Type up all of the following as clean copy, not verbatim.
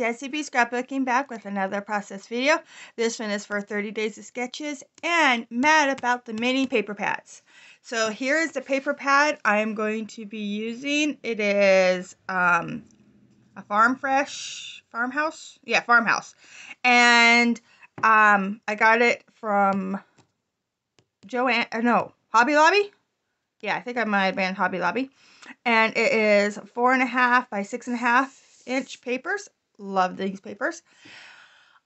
Jessie B Scrapbooking, back with another process video. This one is for 30 days of sketches and mad about the mini paper pads. So here is the paper pad I'm going to be using. It is a farmhouse. Yeah, farmhouse. And I got it from Hobby Lobby. Yeah, I think I might have been Hobby Lobby. And it is 4.5 by 6.5 inch papers. Love these papers.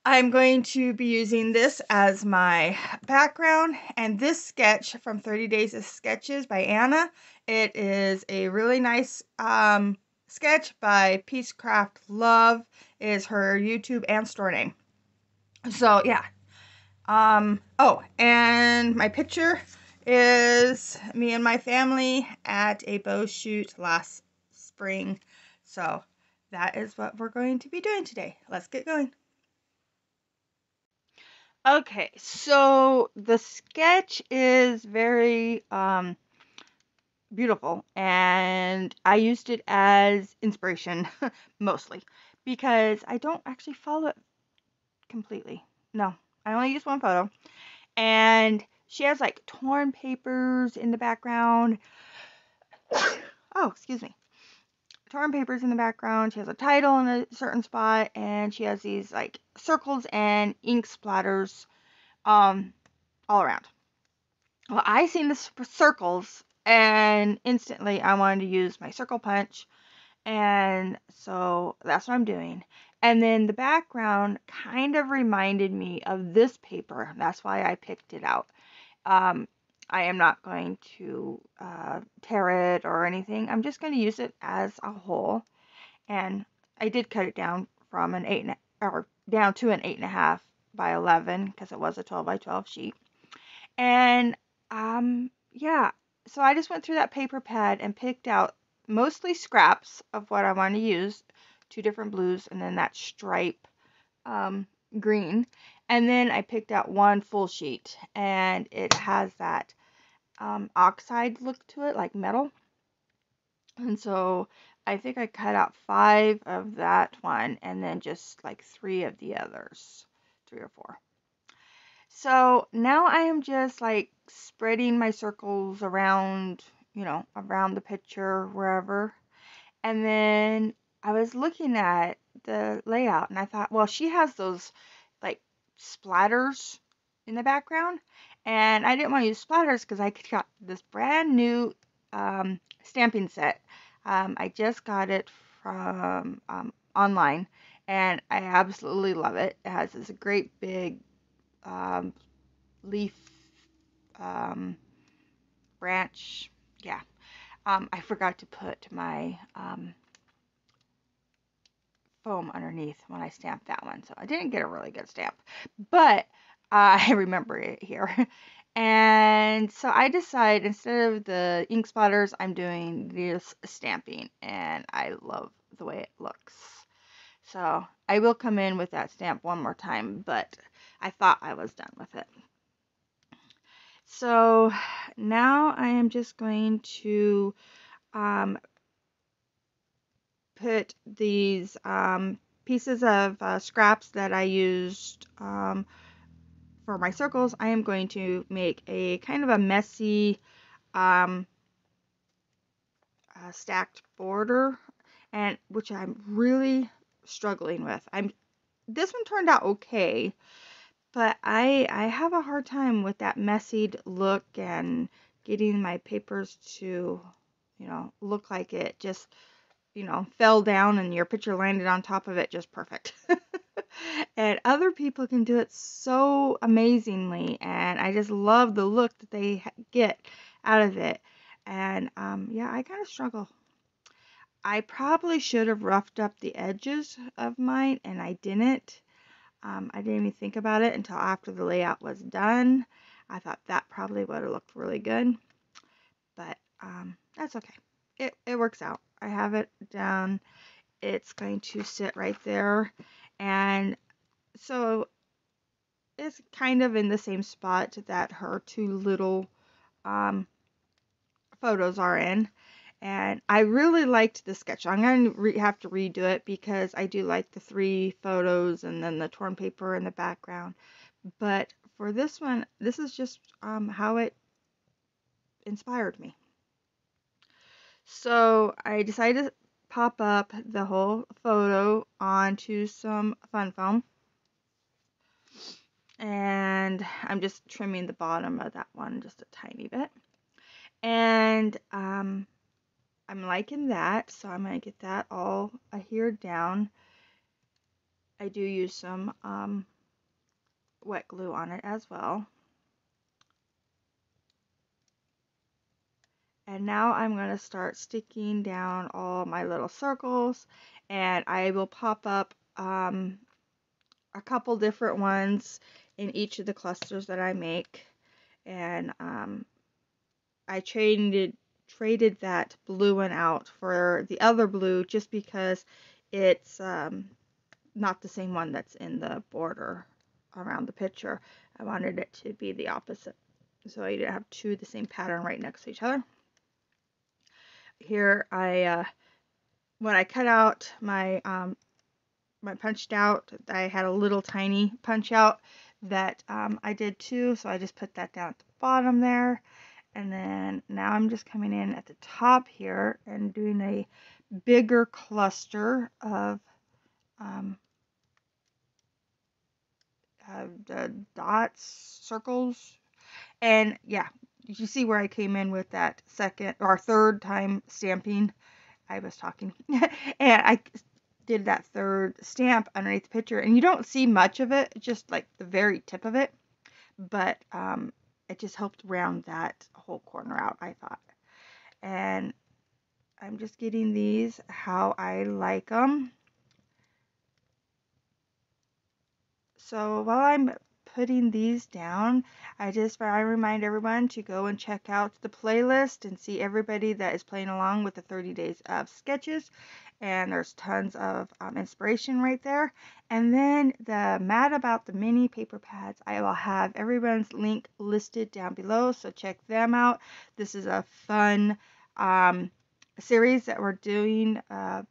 I'm going to be using this as my background, and this sketch from 30 Days of Sketches by Anna. It is a really nice sketch by Peacecraft Love, is her YouTube and store name. So yeah. Oh, and my picture is me and my family at a bow shoot last spring. So that is what we're going to be doing today. Let's get going. Okay, so the sketch is very beautiful, and I used it as inspiration mostly because I don't actually follow it completely. No, I only use one photo, and she has like torn papers in the background. Oh, excuse me. Torn papers in the background. She has a title in a certain spot, and she has these like circles and ink splatters all around. Well, I seen the circles, and instantly I wanted to use my circle punch, and so that's what I'm doing. And then the background kind of reminded me of this paper. That's why I picked it out. I am not going to tear it or anything. I'm just going to use it as a whole. And I did cut it down from an 8 or down to an 8.5 by 11 because it was a 12 by 12 sheet. And yeah, so I just went through that paper pad and picked out mostly scraps of what I want to use, 2 different blues, and then that stripe green. And then I picked out 1 full sheet, and it has that oxide look to it, like metal. And so I think I cut out 5 of that one, and then just like 3 of the others, 3 or 4. So now I am just like spreading my circles around, around the picture, wherever. And then I was looking at the layout and I thought, well, she has those like splatters in the background. And I didn't want to use splatters because I got this brand new stamping set. I just got it from online, and I absolutely love it. It has this great big leaf branch. Yeah. I forgot to put my foam underneath when I stamped that one, so I didn't get a really good stamp, but I remember it here. And so I decided instead of the ink splatters, I'm doing this stamping, and I love the way it looks. So I will come in with that stamp one more time, but I thought I was done with it. So now I am just going to put these pieces of scraps that I used for my circles. I am going to make a kind of a messy stacked border, and which I'm really struggling with. This one turned out okay, but I have a hard time with that messied look and getting my papers to, look like it just, fell down and your picture landed on top of it just perfect. And other people can do it so amazingly, and I just love the look that they get out of it. And yeah, I kind of struggle. I probably should have roughed up the edges of mine, and I didn't. I didn't even think about it until after the layout was done. I thought that probably would have looked really good, but that's okay. It works out. I have it down. It's going to sit right there, and so it's kind of in the same spot that her 2 little photos are in. And I really liked the sketch. I'm going to have to redo it because I do like the 3 photos and then the torn paper in the background. But for this one, this is just how it inspired me. So I decided to pop up the whole photo onto some fun foam. And I'm just trimming the bottom of that one just a tiny bit. And I'm liking that, so I'm going to get that all adhered down. I do use some wet glue on it as well. And now I'm going to start sticking down all my little circles, and I will pop up a couple different ones in each of the clusters that I make. And I traded that blue one out for the other blue just because it's not the same one that's in the border around the picture. I wanted it to be the opposite, so I didn't have 2 of the same pattern right next to each other. Here when I cut out my my punched out, I had a little tiny punch out that I did too, so I just put that down at the bottom there. And then now I'm just coming in at the top here and doing a bigger cluster of the dots, circles. And yeah, you see where I came in with that second or third time stamping. I was talking. And I did that third stamp underneath the picture, and you don't see much of it, just like the very tip of it. But it just helped round that whole corner out, I thought. And I'm just getting these how I like them. So while I'm putting these down, I remind everyone to go and check out the playlist and see everybody that is playing along with the 30 days of sketches. And there's tons of inspiration right there. And then the Mad About the Mini paper pads, I will have everyone's link listed down below, so check them out. This is a fun series that we're doing. I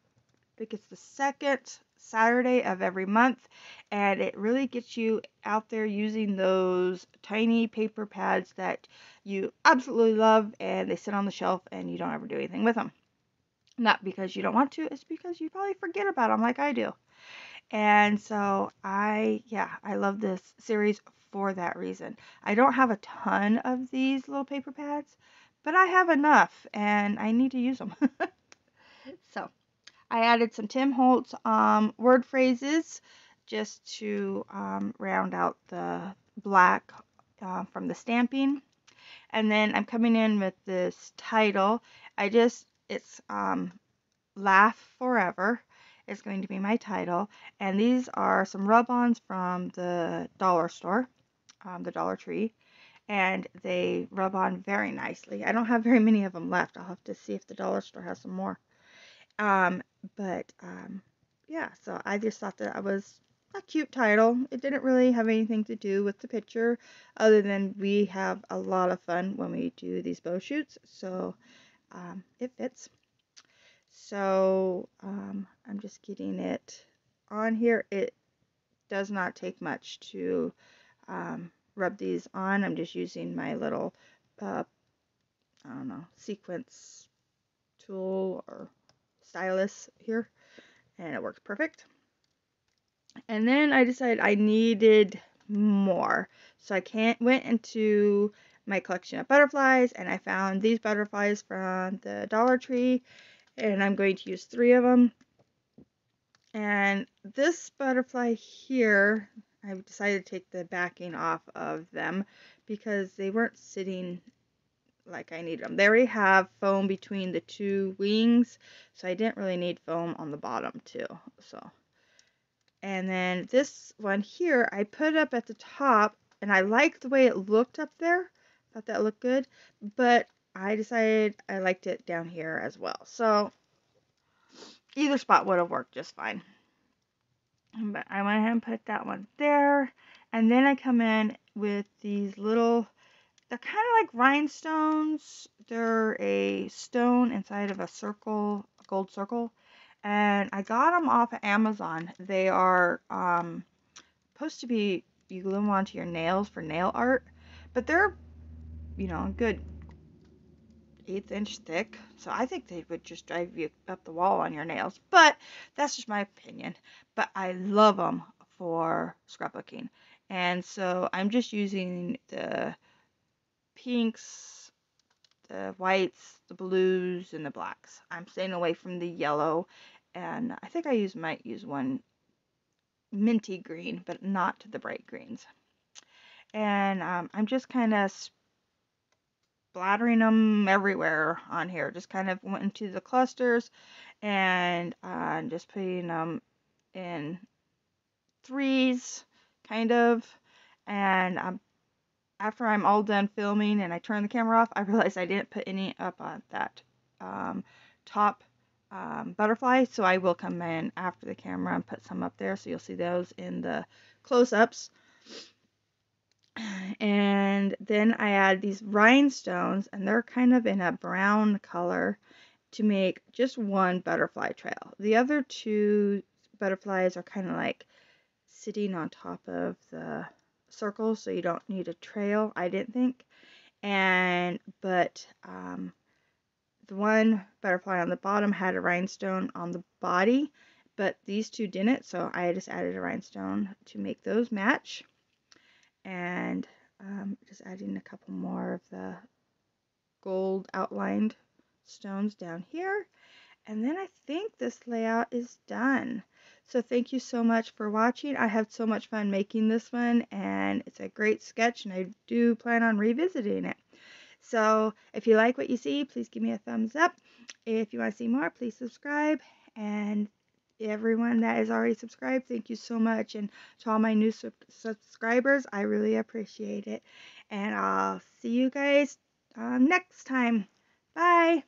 think it's the second Saturday of every month, and it really gets you out there using those tiny paper pads that you absolutely love, and they sit on the shelf and you don't ever do anything with them. Not because you don't want to, it's because you probably forget about them like I do. And so I love this series for that reason. I don't have a ton of these little paper pads, but I have enough and I need to use them. So I added some Tim Holtz word phrases just to round out the black from the stamping. And then I'm coming in with this title. It's Laugh Forever is going to be my title. And these are some rub-ons from the dollar store, the Dollar Tree. And they rub on very nicely. I don't have very many of them left. I'll have to see if the dollar store has some more. But yeah, so I just thought that was a cute title. It didn't really have anything to do with the picture other than we have a lot of fun when we do these bow shoots, so it fits. So I'm just getting it on here. It does not take much to rub these on. I'm just using my little I don't know, sequence tool or stylus here, and it works perfect. And then I decided I needed more, so I went into my collection of butterflies, and I found these butterflies from the Dollar Tree, and I'm going to use 3 of them. And this butterfly here, I decided to take the backing off of them because they weren't sitting like I needed them. They already have foam between the 2 wings, so I didn't really need foam on the bottom too. So, and then this one here, I put up at the top, and I liked the way it looked up there. Thought that looked good, but I decided I liked it down here as well. So either spot would have worked just fine. But I went ahead and put that one there, and then I come in with these little They're kind of like rhinestones. They're a stone inside of a circle, a gold circle. And I got them off of Amazon. They are supposed to be, you glue them onto your nails for nail art, but they're, a good 1/8 inch thick. So I think they would just drive you up the wall on your nails. But that's just my opinion. But I love them for scrapbooking. And so I'm just using the pinks, the whites, the blues, and the blacks. I'm staying away from the yellow. And I think might use one minty green, but not the bright greens. And I'm just kind of splattering them everywhere on here. Just kind of went into the clusters and just putting them in threes, kind of. And after I'm all done filming and I turn the camera off, I realized I didn't put any up on that um, top butterfly. So I will come in after the camera and put some up there. So you'll see those in the close-ups. And then I add these rhinestones, and they're kind of in a brown color to make just one butterfly trail. The other two butterflies are kind of like sitting on top of the circle, so you don't need a trail, I didn't think. But the one butterfly on the bottom had a rhinestone on the body, but these two didn't, so I just added a rhinestone to make those match. And just adding a couple more of the gold outlined stones down here. And then I think this layout is done. So thank you so much for watching. I had so much fun making this one, and it's a great sketch, and I do plan on revisiting it. So if you like what you see, please give me a thumbs up. If you want to see more, please subscribe. And everyone that is already subscribed, thank you so much. And to all my new subscribers, I really appreciate it. And I'll see you guys next time. Bye.